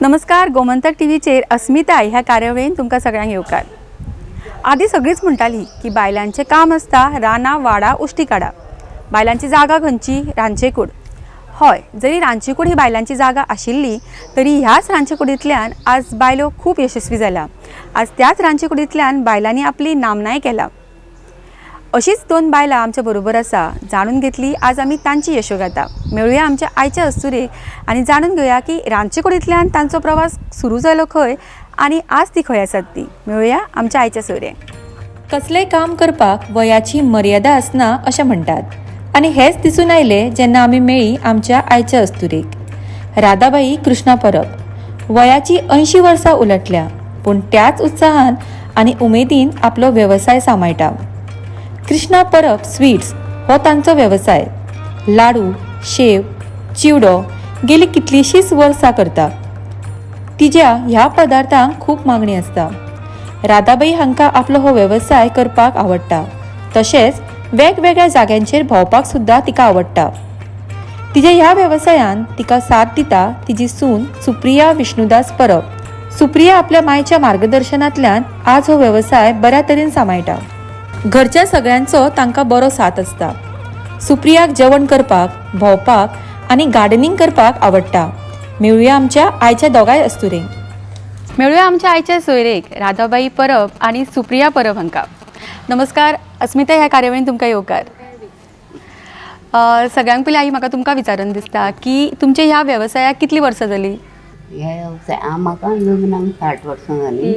नमस्कार. गोमंतक टीव्हीचेर अस्मिता ह्या कार्यावळीन तुमकां सगळ्यांक येवकार. आदी सगळीच म्हणटाली की बायलांचें काम आसता रानां वाडा उश्टी काडा. बायलांची जागा खंयची? रांदचे कूड. हय, जरी रांदची कूड ही बायलांची जागा आशिल्ली तरी ह्याच रांदचे कुडींतल्यान आज बायलो खूब यशस्वी जाला. आज त्याच रांदचे कुडींतल्यान बायलांनी आपली नामनाय केला. अशीच दोन बायलां आमच्या बरोबर आसा. जाणून घेतली आज आमी तांची यशोगाथा. मेळुया आमच्या आयच्या अस्तुरेक आनी जाणून घेवया की रांदचे कुडींतल्यान तांचो प्रवास सुरू जालो खंय आनी आज ती खंय आसात ती. मेळुया आमच्या आयच्या सोयऱ्याक. कसलेंय काम करपाक वयाची मर्यादा आसना अशें म्हणटात आनी हेच दिसून आयले जेन्ना आमी मेळ्ळी आमच्या आयच्या अस्तुरेक. राधाबाई कृष्णा परब वयाची 80 वर्सां उलटल्या पूण त्याच उत्साहान आनी उमेदीन आपलो वेवसाय सांबाळटा. कृष्णा परब स्वीट्स हो तांचो वेवसाय. लाडू, शेव, चिवडो गेली कितलीशींच वर्सां करता. तिच्या ह्या पदार्थांक खूब मागणी आसता. राधाबाई हांकां आपलो हो वेवसाय करपाक आवडटा. तशेंच वेगवेगळ्या जाग्यांचेर भोंवपाक सुद्दां तिका आवडटा. तिच्या ह्या वेवसायान तिका साथ दिता तिची सून सुप्रिया विष्णुदास परब. सुप्रिया आपल्या मायच्या मार्गदर्शनांतल्यान आज हो वेवसाय बऱ्या तरेन सांबाळटा. घरच्या सगळ्यांचो तांकां बरो साथ आसता. सुप्रियाक जेवण करपाक, भोंवपाक आनी गार्डनिंग करपाक आवडटा. मेळुया आमच्या आयच्या दोगांय अस्तुरेक. मेळुया आमच्या आयच्या सोयरेक राधाबाई परब आनी सुप्रिया परब हांकां. नमस्कार. अस्मिता ह्या कार्यावळीन तुमकां येवकार. सगळ्यांक पयलीं आई म्हाका तुमकां विचारून दिसता की तुमच्या ह्या वेवसायाक कितलीं वर्सां जालीं? ह्या वेवसाय म्हाका लग्नाक 60 वर्सां जालीं.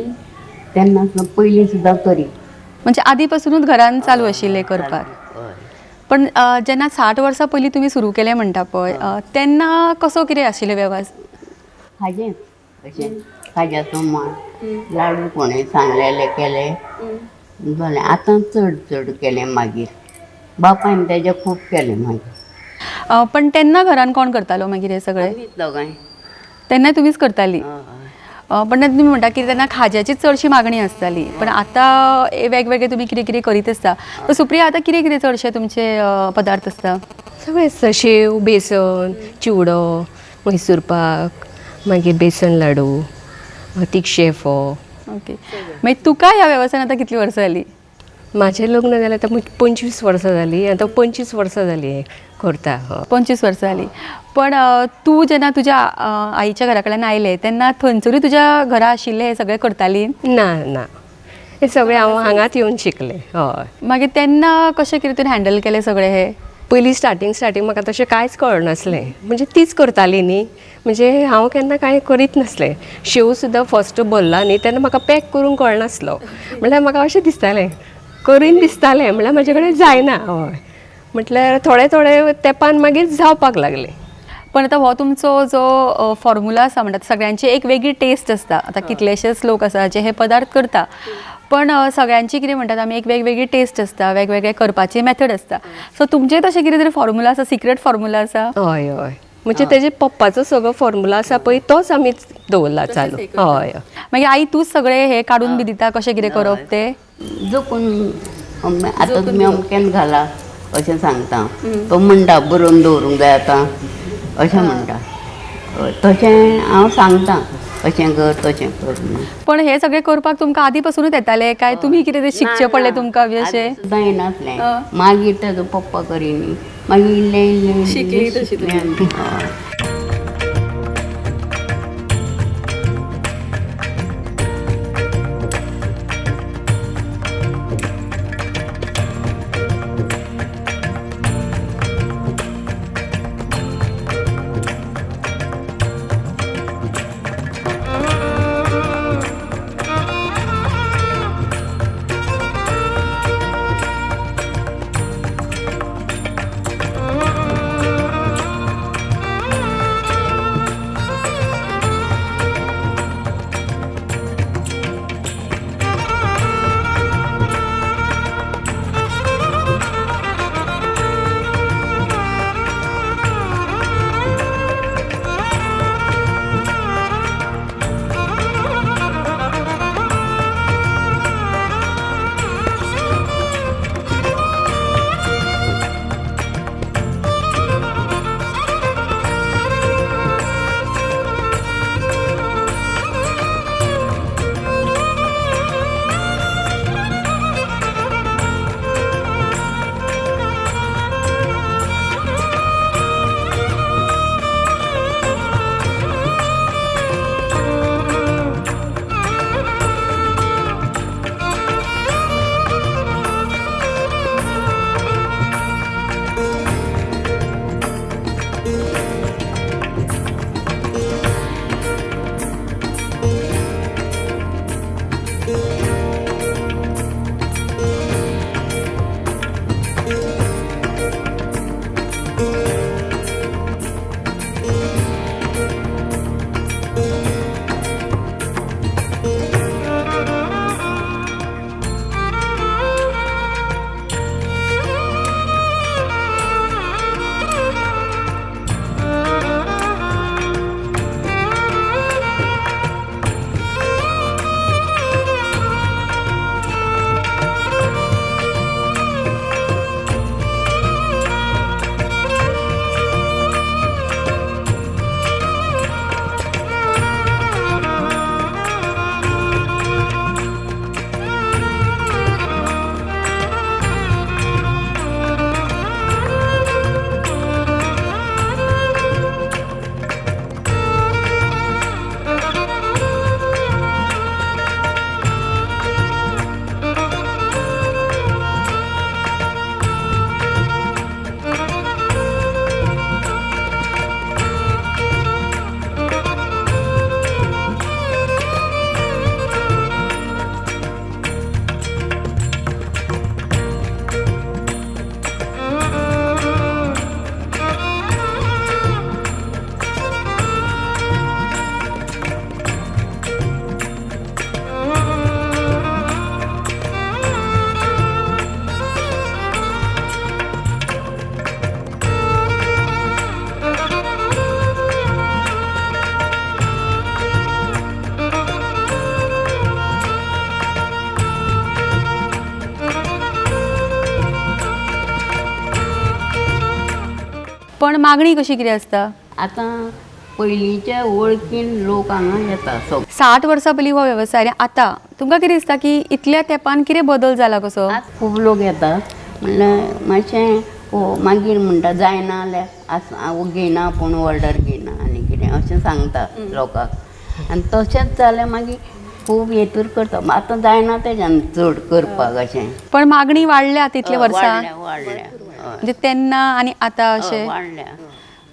तेन्ना पयलीं सुद्दां करी म्हणजे आदी पासूनच घरान चालू आशिल्लें करपाक. पण जेन्ना 60 वर्सां पयलीं तुमी सुरू केलें म्हणटा पळय तेन्ना कसो कितें आशिल्लो वेवसाय? खाजें अशें खाज्याचो माल लाडू कोणें सांगलेले केले जालें. आतां चड केलें. मागीर बापायन तेजें खूब केलें. मागीर पण तेन्ना घरान कोण करतालो मागीर हें सगळें? दोगांय. तेन्ना तुमीच करताली. पण तुमी म्हणटा की तेन्ना खाज्याची चडशी मागणी आसताली. पण आतां वेगवेगळे तुमी कितें कितें करीत आसता. तर सुप्रिया आतां कितें कितें चडशे तुमचे पदार्थ आसता? सगळें आसता. शेव, बेसन, चिवडो, मैसूर पाक, मागीर बेसन लाडू, तिक्षे फोव. ओके. मागीर तुका ह्या वेवसायान आतां कितलीं वर्सां जालीं? म्हाजें लग्न जालें आतां 25 वर्सां जालीं. आतां 25 वर्सां जालीं करता. 25 वर्सां जालीं. पण तूं जेन्ना तुज्या आईच्या घरा कडल्यान आयलें तेन्ना थंयसरूय तुज्या घरा आशिल्लें हें सगळें करताली? ना ना, हें सगळें हांव हांगाच येवन शिकलें. हय. मागीर तेन्ना कशें कितें तुवें हँडल केलें सगळें हें? पयलीं स्टार्टींग म्हाका तशें कांयच कळनासलें. म्हणजे तीच करताली न्ही. म्हणजे हांव केन्ना कांय करीत नासलें. शेव सुद्दां फस्ट भरला न्ही तेन्ना म्हाका पॅक करूंक कळनासलो. म्हणल्यार म्हाका अशें दिसतालें करीन दिसतालें म्हणल्यार म्हाजे कडेन जायना. हय. म्हटल्यार थोडे तेंपान मागीर जावपाक लागलें. पण आतां हो तुमचो जो फॉर्म्युला आसा म्हणटा सगळ्यांची एक वेगळी टेस्ट आसता. आतां कितलेशेच लोक आसा जे हे पदार्थ करता पण सगळ्यांची कितें म्हणटात आमी एक वेगवेगळी टेस्ट आसता, वेगवेगळे करपाची मेथड आसता. सो तुमचें तशें कितें तरी फॉर्म्युला आसा, सिक्रेट फॉर्म्युला आसा? हय हय. म्हणजे तेजे पप्पाचो सगळो फॉर्म्युला आसा पळय तोच आमी दवरला चालू. हय. मागीर आई तूंच सगळें हे काडून बी दिता कशें कितें करप तें? जोपून आतां तुमी अमकेन घाला अशें सांगता. तो म्हणटा बरोवन दवरूंक जाय आतां अशें म्हणटा. तशें हांव सांगता अशें कर तशें कर म्हणून. पण हे सगळें करपाक तुमकां आदी पासूनच येतालें काय तुमी कितें तें शिकचें पडलें तुमकां बी अशें? सुद्दां येनासलें. मागीर तेजो पप्पा करिनी मागीर इल्लें शिकलें आमी. पण मागणी कशी कितें आसता? आतां पयलींच्या वळखीन लोक हांगा येता 60 वर्सां पयलीं हो वेवसाय आनी आतां तुमकां कितें दिसता की इतल्या तेंपान कितें बदल जाला कसो? आज खूब लोक येता म्हणल्यार मातशें मागीर म्हणटा जायना जाल्यार हांव घेयना पूण ऑर्डर घेयना आनी कितें अशें सांगता लोकांक आनी तशेंच जाल्यार मागीर खूब हेतूर करता आतां जायना तेज्यान चड करपाक अशें. पण मागणी वाडल्या तितल्या वर्सां वाडल्या म्हणजे तेन्ना आनी आतां अशें वाडल्या.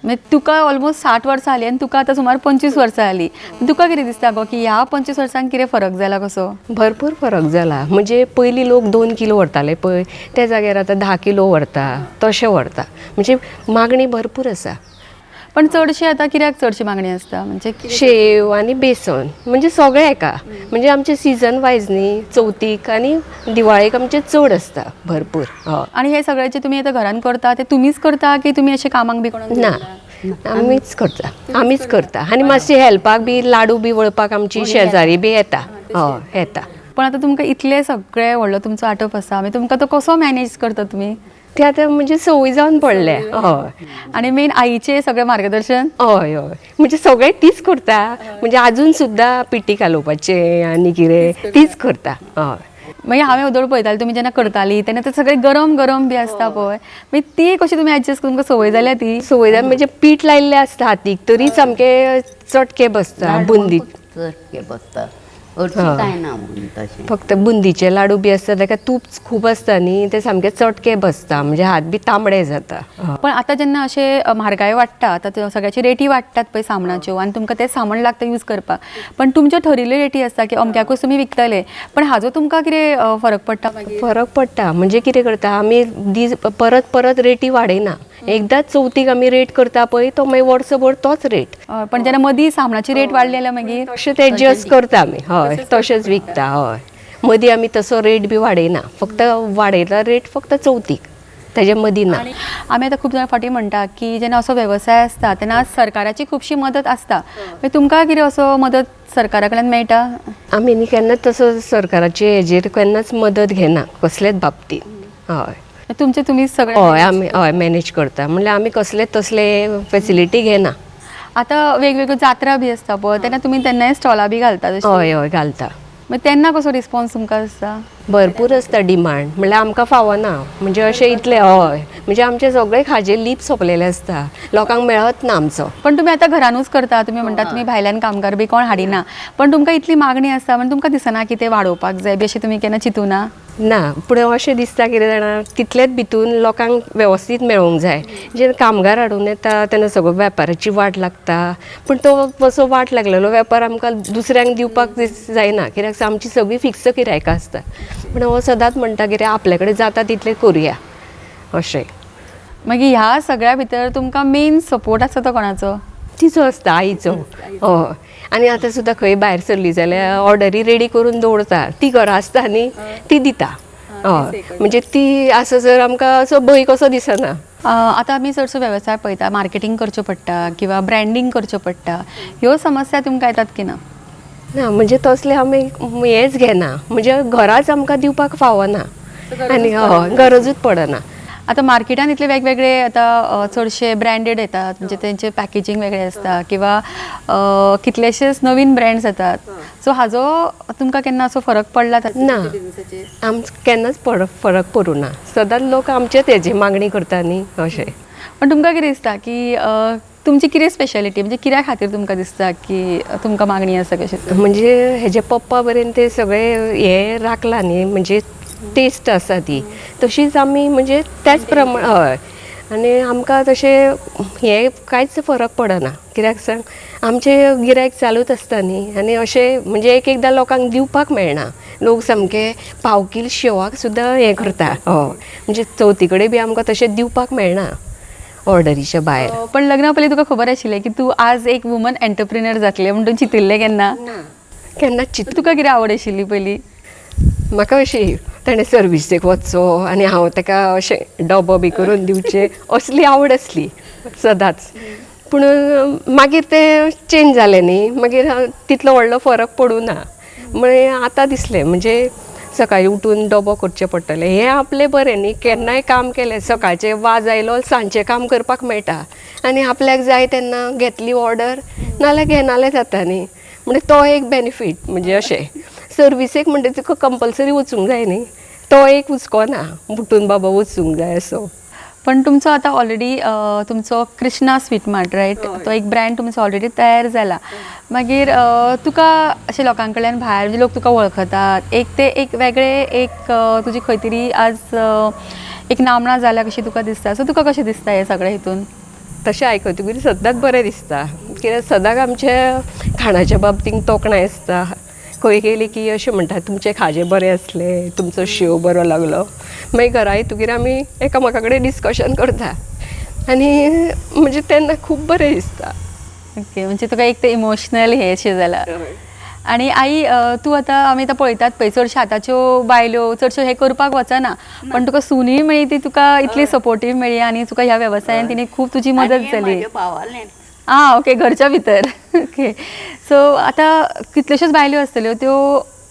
म्हणजे तुका ऑलमोस्ट 60 वर्सां जालीं आनी तुका आतां सुमार 25 वर्सां जालीं. तुका कितें दिसता गो की ह्या 25 वर्सांक कितें फरक जाला कसो? भरपूर फरक जाला. म्हणजे पयलीं लोक 2 किलो व्हरताले पळय त्या जाग्यार आतां 10 किलो व्हरता तशें व्हरता. म्हणजे मागणी भरपूर आसा. पण चडशी आतां कित्याक चडशी मागणी आसता म्हणजे शेव आनी बेसन म्हणजे सगळें एका म्हणजे आमचे सिजन वायज न्ही चवथीक आनी दिवाळेक आमचे चड आसता भरपूर. हय. आणि हे सगळे जे तुमी आतां घरान करता ते तुमीच करता की तुमी अशें कामाक बी कोणाक ना आमीच करता आनी मातशे हेल्पाक बी लाडू बी वळपाक आमची शेजारी बी येता. हय येता. पण आतां तुमकां इतले सगळे व्हडलो तुमचो आटोप आसा मागीर तुमकां तो कसो मॅनेज करता तुमी? ते आतां म्हणजे संवय जावन पडले. हय. आणि मेन आईचे सगळे मार्गदर्शन? हय हय म्हणजे सगळें तीच करता. म्हणजे आजून सुद्दां पिठी घालोवपाचें आनी कितें तीच करता. हय. मागीर हांवें उदोळ पळयतालें तुमी जेन्ना करतालीं तेन्ना ते सगळे गरम गरम बी आसता पळय मागीर ती कशी तुमी एडजस्ट तुमकां संवय जाल्या ती? संवय जावन म्हणजे पीठ लायिल्लें आसता हातीक तरी सामकें चटके बसता. बुंदी चटके बसता हरशीं कांय ना म्हणून तशें. फक्त बुंदीचे लाडू बी आसता ताका तूप खूब आसता न्ही ते सामके चटके बसता म्हणजे हात बी तांबडे जाता. पण आतां जेन्ना अशें म्हारगाय वाडटा आतां सगळ्याची रेटी वाडटात पळय सामानाच्यो आनी तुमकां तें सामान लागता यूज करपाक पण तुमच्यो ठरिल्ल्यो रेटी आसता की अमक्याकूच तुमी विकतले पण हाजो तुमकां कितें फरक पडटा मागीर? फरक पडटा म्हणजे कितें करता आमी दीस परत परत रेटी वाडयना. एकदांच चवथीक आमी रेट करता पळय तो मागीर वर्सभर तोच रेट. पण जेन्ना मदीं सामानाची रेट वाडली जाल्यार मागीर तशें ते एडजस्ट करता आमी. हय तशेंच विकता. हय मदीं आमी तसो रेट बी वाडयना फक्त वाडयता रेट फक्त चवथीक तेज्या मदीं ना. आमी आतां खूब जाणां फाटीं म्हणटा की जेन्ना असो वेवसाय आसता तेन्ना सरकाराची खुबशी मदत आसता मागीर तुमकां कितें असो मदत सरकारा कडल्यान मेळटा? आमी न्ही केन्नाच तसो सरकाराचे हेजेर केन्नाच मदत घेना कसलेच बाबतींत. हय तुमचे तुमीच सगळे? हय आमी हय मॅनेज करता म्हणल्यार आमी कसलेच तसले फेसिलिटी घेना. आतां वेगवेगळ्यो जात्रा बी आसता पळय तेन्ना तुमी तेन्नाय स्टॉलां बी घालता? हय हय घालता. मागीर तेन्ना कसो रिस्पॉन्स तुमकां आसता? भरपूर आसता डिमांड म्हणल्यार आमकां फावना म्हणजे अशें इतलें. हय म्हणजे आमचे सगळे खाजे लीप सोंपलेले आसता लोकांक मेळत ना आमचो. पण तुमी आतां घरानूच करता तुमी म्हणटा तुमी भायल्यान कामगार बी कोण हाडिना पण तुमकां इतली मागणी आसता म्हणजे तुमकां दिसना की तें वाडोवपाक जाय बी अशें तुमी केन्ना चिंतूना? ना पूण अशें दिसता कितें जाणा तितलेच भितून लोकांक वेवस्थीत मेळोंक जाय. जेन्ना कामगार हाडून येता तेन्ना सगळो वेपाराची वाट लागता पूण तो असो वाट लागलेलो वेपार आमकां दुसऱ्यांक दिवपाक जायना कित्याक आमची सगळीं फिक्स गिरायकां आसता. पूण हांव सदांच म्हणटा कितें आपले कडेन जाता तितलें करुया अशें. मागीर ह्या सगळ्या भितर तुमकां मेन सपोर्ट आसता तो कोणाचो? तिचो आसता आईचो. हय आनी आतां सुद्दां खंय भायर सरली जाल्यार ऑर्डरी रेडी करून दवरता ती घरा आसता न्ही ती दिता. हय म्हणजे ती आसा जर आमकां असो भंय कसो दिसना. आतां आमी चडसो वेवसाय पळयता मार्केटींग करचें पडटा किंवा ब्रँडींग करचें पडटा ह्यो समस्या तुमकां येतात की ना? ना म्हणजे तसले आमी हेंच घेना म्हणजे घराच आमकां दिवपाक फावना आनी हय गरजूच पडना. आतां मार्केटान इतले वेगवेगळे आतां चडशे ब्रँडेड येतात म्हणजे तेंचे पॅकेजींग वेगळें आसता किंवा कितलेशेच नवीन ब्रँड्स येतात सो हाजो तुमकां केन्ना असो फरक पडला? ना केन्नाच फरक पडूं ना. सदांच लोक आमचेच हेजी मागणी करता न्ही अशें. पण तुमकां कितें दिसता की तुमची कितें स्पेशालिटी म्हणजे कित्या खातीर तुमकां दिसता की तुमकां मागणी आसा कशें? म्हणजे हेजे पप्पा बरेन ते सगळे हे राखला न्ही म्हणजे टेस्ट आसा ती तशीच आमी म्हणजे त्याच प्रमाण. हय आनी आमकां तशें हे कांयच फरक पडना कित्याक सांग आमचे गिरायक चालूच आसता न्ही आनी अशें म्हणजे एक एकदां लोकांक दिवपाक मेळना. लोक सामके पाव कील शेवाक सुद्दां हें करता. हय म्हणजे चवथी कडेन बी आमकां तशें दिवपाक मेळना ऑर्डरीच्या भायर. पण लग्ना पयलीं तुका खबर आशिल्लें की तूं आज एक वुमन एंटरप्रिनर जातलें म्हणून चिंतिल्लें केन्ना? केन्नाच चिंत. तुका कितें आवड आशिल्ली पयलीं? म्हाका अशी ताणें सर्विसेक वचचो आनी हांव ताका अशें डबो बी करून दिवचें असली आवड आसली सदांच. पूण मागीर तें चेंज जालें न्ही मागीर तितलो व्हडलो फरक पडूं ना. म्हळ्यार आतां दिसलें म्हणजे सकाळी उठून डबो करचें पडटलें. हें आपलें बरें न्ही, केन्नाय काम केलें सकाळचें वाज आयलो सांजचें काम करपाक मेळटा आनी आपल्याक जाय तेन्ना घेतली ऑर्डर नाल्यार घेनाले जाता न्ही. म्हणजे तो एक बेनिफीट. म्हणजे अशें सर्विसेक म्हणटा तुका कंपल्सरी वचूंक जाय न्ही, तो एक हुस्को ना उठून बाबा वचूंक जाय असो. पण तुमचो आता ऑलरेडी तुमचो कृष्णा स्वीट मार्ट रायट, तो एक ब्रँड तुमचो ऑलरेडी तयार जाला. मागीर तुका अशें लोकां कडल्यान भायर जे लोक तुका वळखतात एक वेगळे एक तुजी खंय तरी आज एक नामना जाल्या कशी तुका दिसता. सो तुका कशें दिसता हे सगळे हितून? तशें आयकतकीर सदांच बरें दिसता, कित्याक सदांच आमचे खाणाच्या बाबतींत तोखणाय आसता. खंय गेली की अशें म्हणटात तुमचें खाजें बरें आसलें, तुमचो शेव बरो लागलो. मागीर घरा येतकीर आमी एकामेका कडेन डिस्कशन करता आनी म्हणजे तेन्ना खूब बरें दिसता. ओके, म्हणजे तुका एक ते इमोशनल हे अशें जाला. आणि आई तूं आतां आमी आतां पळयतात पळय चडश्यो आतांच्यो बायल्यो चडश्यो हे करपाक वचना, पण तुका सुनूय मेळ्ळी ती तुका इतली सपोर्टीव मेळ्ळी आनी तुका ह्या वेवसायान तिणें खूब तुजी मदत जाली. ओके, घरच्या भितर. ओके, सो आतां कितल्योश्योच बायल्यो आसतल्यो त्यो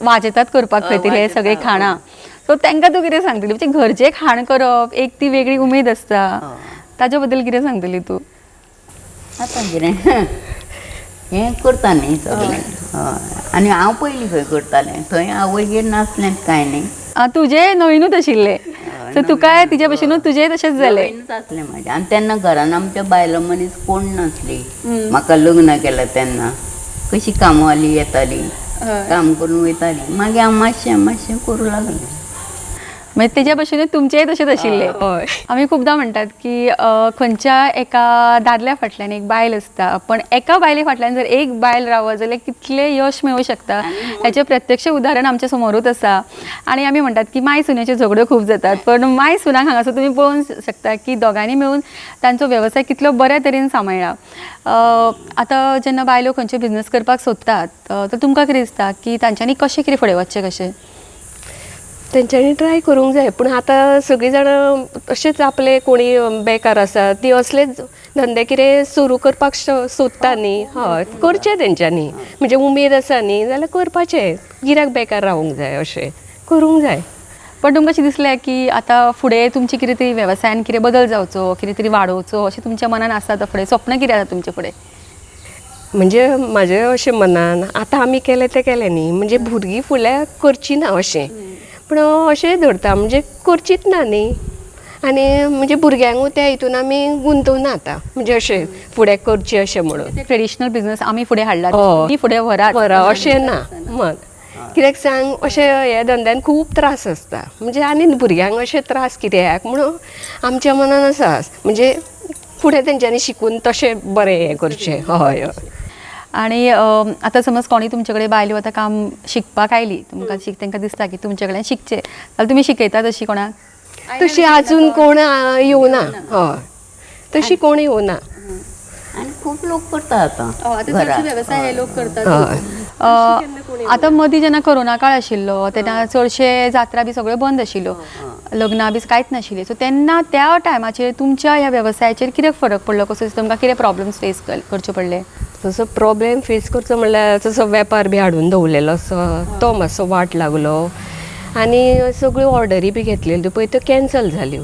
वाजेतात करपाक खंय तरी हे सगळे खाणां. सो तांकां तूं कितें सांगतली? म्हणजे घरचें खाण करप एक ती वेगळी उमेद आसता, ताज्या बद्दल कितें सांगतली तूं? आतां कितें हें करता न्ही सगळें. हय, आनी हांव पयलीं खंय करतालें, थंय आवयगेर नासलें कांय न्ही. तुजें नवीनूच आशिल्लें, सो तुकाय तिच्या भशेनूच तुजेंय तशेंच जालें. नवीनच आसलें म्हाजें. आनी तेन्ना घरान आमच्या बायलो मनीस कोण नासली. म्हाका लग्न केलें तेन्ना कशी कामवाली येताली, काम करून वयताली. मागीर हांव मातशें करूं लागलें. म्हणजे तेज्या भशेनूच तुमचेंय तशेंच आशिल्लें. हय, आमी खुबदां म्हणटात की खंयच्या एका दादल्या फाटल्यान एक बायल आसता, पण एका बायले फाटल्यान जर एक बायल रावत जाल्यार कितलें यश मेळूं शकता हेचें प्रत्यक्ष उदाहरण आमच्या समोरूच आसा. आनी आमी म्हणटात की माय सुन्याच्यो झगड्यो खूब जातात, पण माय सुनाक हांगासर तुमी पळोवंक शकता की दोगांनी मेळून तांचो वेवसाय कितलो बऱ्या तरेन सांबाळ्ळा. आतां जेन्ना बायलो खंयचे बिझनस करपाक सोदतात तर तुमकां कितें दिसता की तांच्यांनी कशें कितें फुडें वचचें कशें? तेंच्यांनी ट्राय करूंक जाय, पूण आतां सगळीं जाणां अशेंच आपले कोणी बेकार आसा ती असलेच धंदे कितें सुरू करपाक सोदता न्ही. हय, करचें तेंच्यांनी. म्हणजे उमेद आसा न्ही जाल्यार करपाचें, कित्याक बेकार रावूंक जाय, अशें करूंक जाय. पण तुमकां अशें दिसलें की आतां फुडें तुमची कितें तरी वेवसायान कितें बदल जावचो, कितें तरी वाडोवचो अशें तुमच्या मनान आसा तो फुडें स्वप्न कितें आसा तुमचे फुडें? म्हणजे म्हाजें अशें मनान आतां आमी केलें तें केलें न्ही, म्हणजे भुरगीं फुडें करचीं ना अशें, पूण अशें धरता म्हणजे करचीच ना न्ही. आनी म्हणजे भुरग्यांकूय त्या हितून आमी गुंतवना आतां, म्हणजे अशें फुडें करचें अशें म्हणून. ट्रेडिशनल बिझनस आमी फुडें हाडला, हय. ती फुडें व्हरात अशें ना मत. कित्याक सांग, अशें ह्या धंद्यान खूब त्रास आसता. म्हणजे आनी भुरग्यांक अशें त्रास कित्याक म्हणून आमच्या मनान आसा, म्हणजे फुडें तेंच्यांनी शिकून तशें बरें हें करचें. हय हय. आणि आतां समज कोणी तुमचे कडेन बायलो आतां काम शिकपाक आयली, तुमकां तांकां दिसता की तुमचे कडल्यान शिकचें, जाल्यार तुमी शिकयतात अशी कोणाक? तशी आजून कोण येवना. हय, तशी कोण येवना. आनी खूब लोक करता आतां वेवसाय हे लोक करतात. आतां मदीं जेन्ना कोरोना काळ आशिल्लो तेन्ना चडशे जात्रा बी सगळ्यो बंद आशिल्ल्यो, लग्नां बी कांयच नाशिल्लीं. सो तेन्ना त्या टायमाचेर तुमच्या ह्या वेवसायाचेर कितें फरक पडलो? कसो तुमकां कितें प्रॉब्लम्स फेस करचे पडले? तसो प्रॉब्लेम फेस करचो म्हणल्यार तसो वेपार बी हाडून दवरलेलो आसो तो मातसो वाट लागलो. आनी सगळ्यो ऑर्डरी बी घेतलेल्यो पळय त्यो कॅन्सल जाल्यो.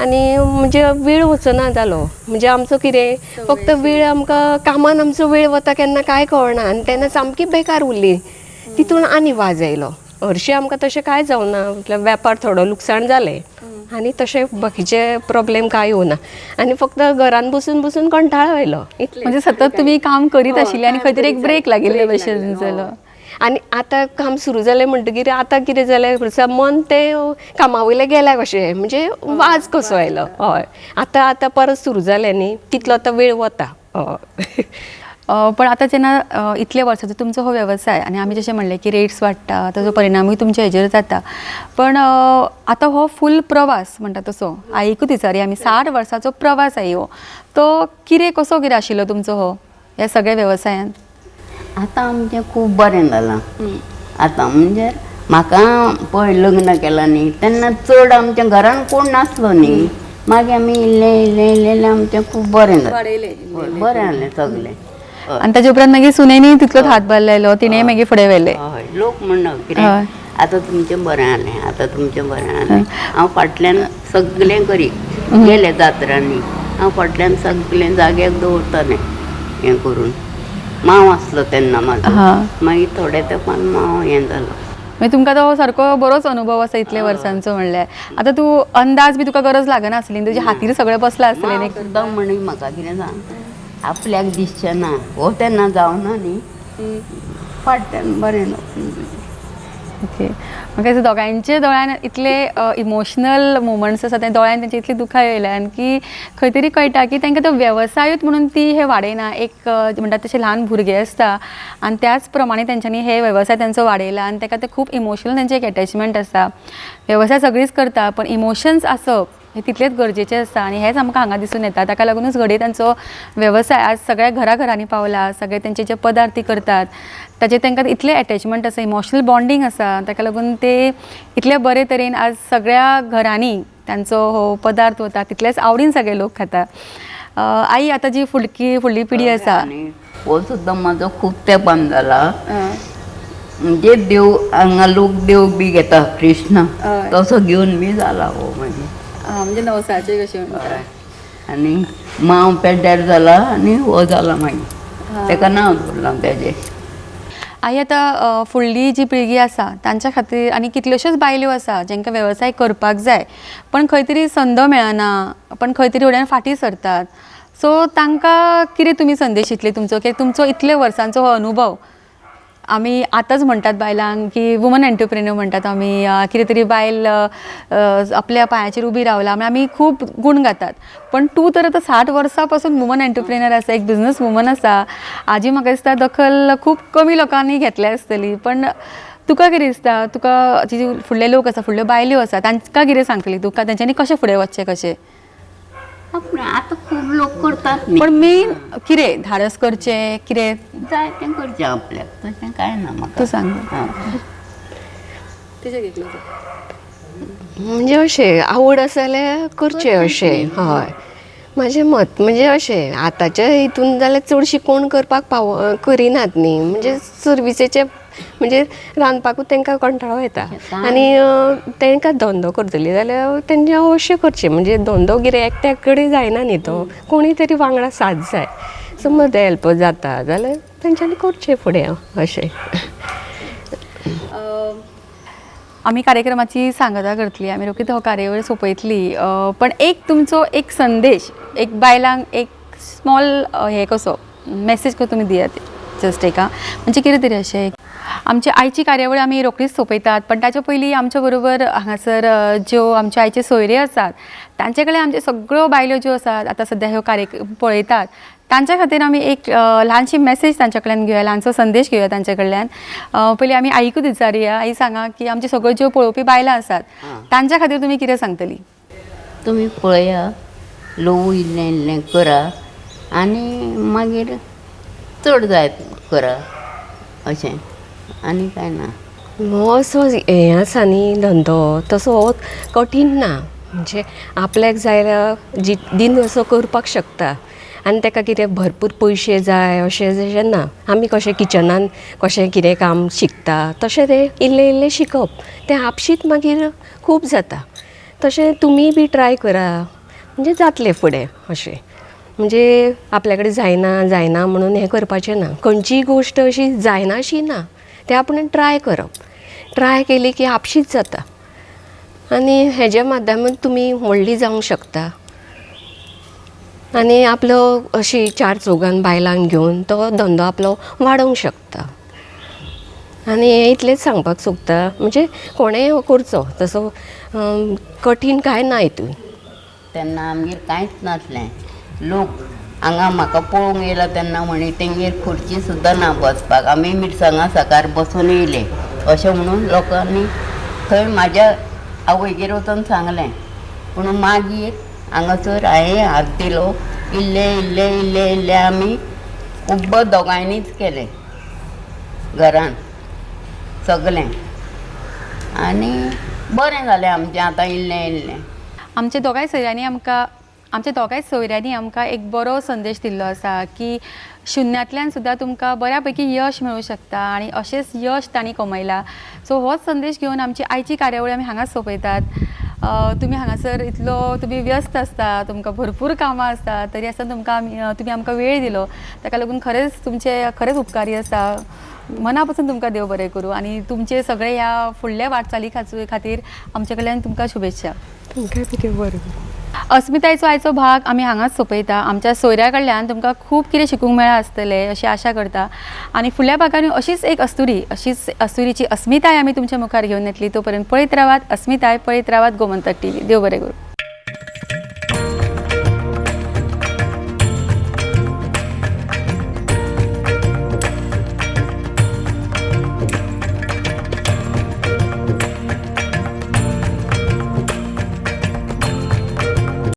आनी म्हणजे वेळ वचना जालो. म्हणजे आमचो कितें फक्त वेळ आमकां कामान आमचो वेळ वता केन्ना कांय कळना. आनी तेन्ना सामकी बेकार उरली. तितून आनी वाज येयलो. हरशीं आमकां तशें कांय जावना, म्हटल्यार वेपार थोडो लुकसाण जालें आनी तशें बाकीचे प्रॉब्लेम कांय येवना. आनी फक्त घरान बसून बसून कंटाळो येयलो. म्हणजे सतत तुमी काम करीत आशिल्ले आनी खंय तरी एक ब्रेक लागिल्ले भशेन जालो. आनी आतां काम सुरू जालें म्हणटकीर आतां कितें जालें, मन तें कामा वयलें गेल्या कशें, म्हणजे वाज कसो आयलो. हय, आतां परत सुरू जालें न्ही, तितलो आतां वेळ वता. हय. पण आतां जेन्ना इतले वर्साचो तुमचो हो वेवसाय आनी आमी जशें म्हणलें की रेट्स वाडटा ताजो परिणामूय तुमच्या हेजेर जाता, पण आतां हो फूल प्रवास म्हणटा तसो आईकूच विचारी आमी 60 वर्साचो प्रवास आई हो, तो कसो कितें आशिल्लो तुमचो हो ह्या सगळ्या वेवसायान? आतां आमचें खूब बरें जालां. आतां म्हणजे म्हाका पळय लग्न केलां न्ही तेन्ना चड आमच्या घरान कोण नासलो न्ही. मागीर आमी इल्लें आमचें खूब बरें जालें. बरें जालें सगलें. आनी ताजे उपरांत मागीर सुनेनी तितलोच हातभार लायलो, तिणें मागीर फुडें व्हेलें. हय, लोक म्हणना कितें आतां तुमचें बरें जालें, आतां तुमचें बरें जालें. हांव फाटल्यान सगळें करी गेले जात्रांनी, हांव फाटल्यान सगळें जाग्याक दवरतालें हें करून. मांव आसलो तेन्ना म्हाजो. मागीर थोड्या तेंपान मांव हें जालो. म्हणजे तुमकां तो सारको बरोच अनुभव आसा इतल्या वर्सांचो म्हणल्यार. आतां तूं अंदाज बी तुका गरज लागना आसली, तुज्या हातीर सगळें बसलां आसलें न्ही. सुद्दां म्हणी म्हाका कितें सांग, आपल्याक दिसचें ना हो तेन्ना जावना न्ही, फाटल्यान बरें न्हू. ओके. म्हाका दिसता दोगांयचे दोळ्यान इतले इमोशनल मुवमेंट्स आसा, ते दोळ्यान तेंचे इतली दुखां येयल्यान की खंय तरी कळटा की तांकां तो वेवसायूच म्हणून ती हे वाडयना. एक म्हणटात तशें ल्हान भुरगे आसता आनी त्याच प्रमाणे तेंच्यांनी हे वेवसाय तेंचो वाडयला आनी ताका ते खूब इमोशनल तेंचे एक अटॅचमेंट आसता. वेवसाय सगळीच करता पण इमोशन्स आसप हे तितलेच गरजेचें आसता आनी हेच आमकां हांगा दिसून येता. ताका लागूनच घडये तांचो वेवसाय आज सगळ्या घराघरांनी पावला. सगळे तेंचे जे पदार्थ ती करतात ताचे तांकां इतलें अटॅचमेंट आसा, इमोशनल बॉन्डिंग आसा. ताका लागून ते इतले बरे तरेन आज सगळ्या घरांनी तांचो हो पदार्थ वता, तितलेच आवडीन सगळे लोक खाता. आई, आतां जी फुडली पिढी आसा, आनी हो सुद्दां म्हाजो खूब तेंपान जाला. म्हणजे देव हांगा लोक देव बी घेता कृष्ण, तसो घेवन बी जाला हो म्हणजे. म्हणजे नवसाचे कशें. आनी मांव पेड्ड्यार जाला आनी हो जाला मागीर, ताका नांव दवरलां तेजें. आई, आतां फुडली जी पिळगी आसा तांच्या खातीर आनी कितल्योश्योच बायल्यो आसा जेंकां वेवसाय करपाक जाय पण खंय तरी संद मेळना, पण खंय तरी फुड्यान फाटीं सरतात. सो तांकां कितें तुमी संदेश दितले तुमचो, की तुमचो इतले वर्सांचो हो अनुभव. आमी आतांच म्हणटात बायलांक की वुमन एंटरप्रेन्युअर म्हणटात आमी, कितें तरी बायल आपल्या पांयाचेर उबी रावला म्हण आमी खूब गूण गातात. पण तूं तर आतां 60 वर्सां पासून वुमन एंटरप्रेन्युअर आसा, एक बिझनस वुमन आसा. आजी म्हाका दिसता दखल खूब कमी लोकांनी घेतली आसतली, पण तुका कितें दिसता, तुका जी फुडले लोक आसा, फुडल्यो बायल्यो आसा तांकां कितें सांगतली तुका, तेंच्यांनी कशें फुडें वचचें कशें. आतां खूब लोक करतात न्ही. पण मेन कितें धाडस करचें, कितें जाय तें करचें आपल्याक, तशें कांय ना म्हाका. तूं सांग. म्हणजे अशें आवड आसा जाल्यार करचें अशें. हय, म्हजें मत म्हणजे अशें आतांच्या हितून जाल्यार चडशीं कोण करपाक करिनात न्ही. म्हणजे सर्विसेचे म्हणजे रांदपाकूच तांकां कंटाळो येता आनी तांकां धंदो करतली जाल्यार तेंचे अशें करचें. म्हणजे धंदो कितें एकट्याक कडेन जायना न्ही तो, कोणी तरी वांगडा साथ जाय. समज हेल्प जाता जाल्यार तेंच्यांनी करचें फुडें अशें. आमी कार्यक्रमाची सांगता करतली, आमी रोखडीच हो कार्यावळ सोंपयतली. पण एक तुमचो एक संदेश एक बायलांक एक स्मॉल हे कसो मॅसेज कसो तुमी दियात जस्ट एका, म्हणजे कितें तरी अशें. आमची आयची कार्यावळ आमी रोखडीच सोंपयतात, पण ताचे पयलीं आमच्या बरोबर हांगासर ज्यो आमचे आयचे सोयरे आसात तांचे कडेन आमचे सगळ्यो बायल्यो ज्यो आसात आतां सद्या ह्यो कार्यक्रम पळयतात तांच्या खातीर आमी एक ल्हानशी मॅसेज तांच्या कडल्यान घेवया, ल्हानसो संदेश घेवया तांचे कडल्यान. पयलीं आमी आईकूच विचारया. आई, सांगा की आमची सगळ्यो ज्यो पळोवपी बायलां आसात तांच्या खातीर तुमी कितें सांगतली. तुमी पळया, ल्हवू इल्लें इल्लें करा आनी मागीर चड जाय करा अशें, आनी कांय ना. हो असो हें आसा न्ही धंदो, तसो कठीण ना. म्हणजे आपल्याक जाय दिन असो करपाक शकता आनी ताका कितें भरपूर पयशे जाय अशें ना. आमी कशें किचनान कशें कितें काम शिकता तशें तें इल्लें इल्लें शिकप, तें आपशींच मागीर खूब जाता. तशें तुमी बी ट्राय करा, म्हणजे जातलें फुडें अशें. म्हणजे आपल्या कडेन जायना म्हणून हें करपाचें ना. खंयचीय गोश्ट अशी जायना अशी ना, तें आपण ट्राय करप. ट्राय केली की आपशींच जाता आनी हेज्या माध्यमांत तुमी व्हडली जावंक शकता आनी आपलो अशी 4 चौगांत बायलांक घेवन तो धंदो आपलो वाडोवंक शकता. आनी हें इतलेंच सांगपाक सोदता, म्हणजे कोणेंय करचो तसो कठीण कांय ना हितून. तेन्ना आमगेर कांयच नासलें. लोक हांगा म्हाका पळोवंक येयला तेन्ना म्हणी तेंगेर खुर्ची सुद्दां ना बसपाक, आमी मिरसांगा साकार बसून येयले अशें म्हणून लोकांनी थंय म्हाज्या आवयगेर वचून सांगलें. पूण मागीर हांगासर हांवें हात दिलो, इल्लें इल्लें इल्लें इल्लें आमी खूब दोगांयनीच केलें घरान सगलें आनी बरें जालें आमचें आतां इल्लें इल्लें. आमच्या दोगांय सोयऱ्यांनी आमकां एक बरो संदेश दिल्लो आसा की शुन्यांतल्यान सुद्दां तुमकां बऱ्यापैकी यश मेळूं शकता आनी अशेंच यश तांणी कमयलां. सो होच संदेश घेवन आमची आयची कार्यावळ आमी हांगाच सोंपयतात. तुमी हांगासर इतलो तुमी व्यस्त आसता, तुमकां भरपूर कामां आसता, तरी आसतना तुमी आमकां वेळ दिलो, ताका लागून खरेंच उपकारी आसा. मना पासून तुमकां देव बरें करूं आनी तुमचे सगळे ह्या फुडल्या वाटचाली खातीर आमचे कडल्यान तुमकां शुभेच्छा. तुमकां बी देव बरें. अस्मितायेचो आयचो भाग आमी हांगाच सोंपयता. आमच्या सोयऱ्या कडल्यान तुमकां खूब कितें शिकूंक मेळ्ळां आसतलें अशी आशा करता. आनी फुडल्या भागांनी अशीच अस्तुरीची अस्मिताय आमी तुमच्या मुखार घेवन येतली. तो पर्यंत पळयत रावात अस्मिताय, पळयत रावात गोमंतक TV. देव बरें करूं.